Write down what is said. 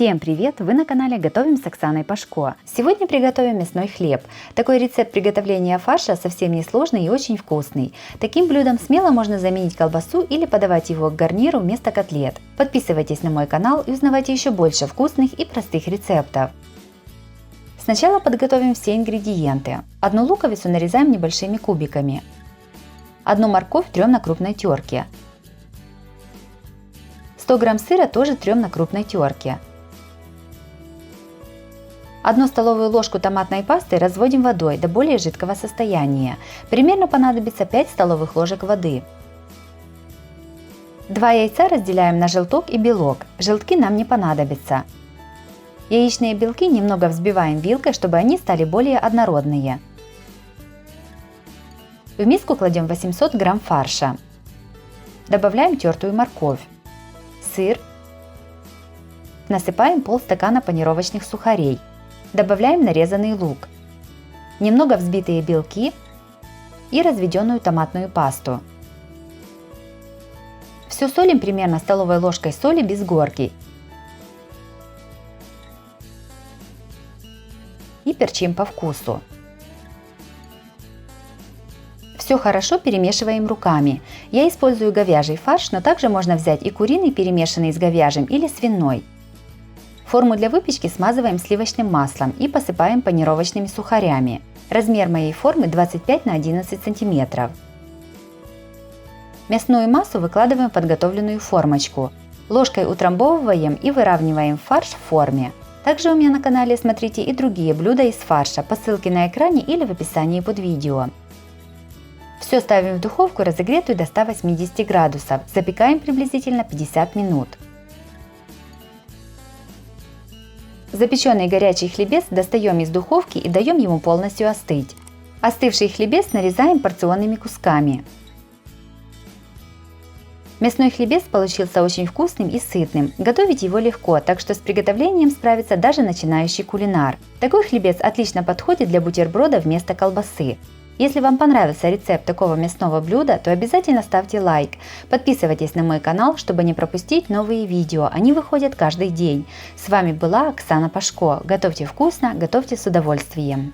Всем привет! Вы на канале Готовим с Оксаной Пашко. Сегодня приготовим мясной хлеб. Такой рецепт приготовления фарша совсем несложный и очень вкусный. Таким блюдом смело можно заменить колбасу или подавать его к гарниру вместо котлет. Подписывайтесь на мой канал и узнавайте еще больше вкусных и простых рецептов. Сначала подготовим все ингредиенты. Одну луковицу нарезаем небольшими кубиками. Одну морковь трем на крупной терке. 100 грамм сыра тоже трем на крупной терке. 1 столовую ложку томатной пасты разводим водой до более жидкого состояния. Примерно понадобится 5 столовых ложек воды. 2 яйца разделяем на желток и белок. Желтки нам не понадобятся. Яичные белки немного взбиваем вилкой, чтобы они стали более однородные. В миску кладем 800 грамм фарша. Добавляем тертую морковь, сыр. Насыпаем полстакана панировочных сухарей. Добавляем нарезанный лук, немного взбитые белки и разведенную томатную пасту. Все солим примерно столовой ложкой соли без горки. И перчим по вкусу. Все хорошо перемешиваем руками. Я использую говяжий фарш, но также можно взять и куриный, перемешанный с говяжьим, или свиной. Форму для выпечки смазываем сливочным маслом и посыпаем панировочными сухарями. Размер моей формы 25 на 11 см. Мясную массу выкладываем в подготовленную формочку. Ложкой утрамбовываем и выравниваем фарш в форме. Также у меня на канале смотрите и другие блюда из фарша по ссылке на экране или в описании под видео. Все ставим в духовку, разогретую до 180 градусов. Запекаем приблизительно 50 минут. Запеченный горячий хлебец достаем из духовки и даем ему полностью остыть. Остывший хлебец нарезаем порционными кусками. Мясной хлебец получился очень вкусным и сытным. Готовить его легко, так что с приготовлением справится даже начинающий кулинар. Такой хлебец отлично подходит для бутерброда вместо колбасы. Если вам понравился рецепт такого мясного блюда, то обязательно ставьте лайк. Подписывайтесь на мой канал, чтобы не пропустить новые видео, они выходят каждый день. С вами была Оксана Пашко. Готовьте вкусно, готовьте с удовольствием.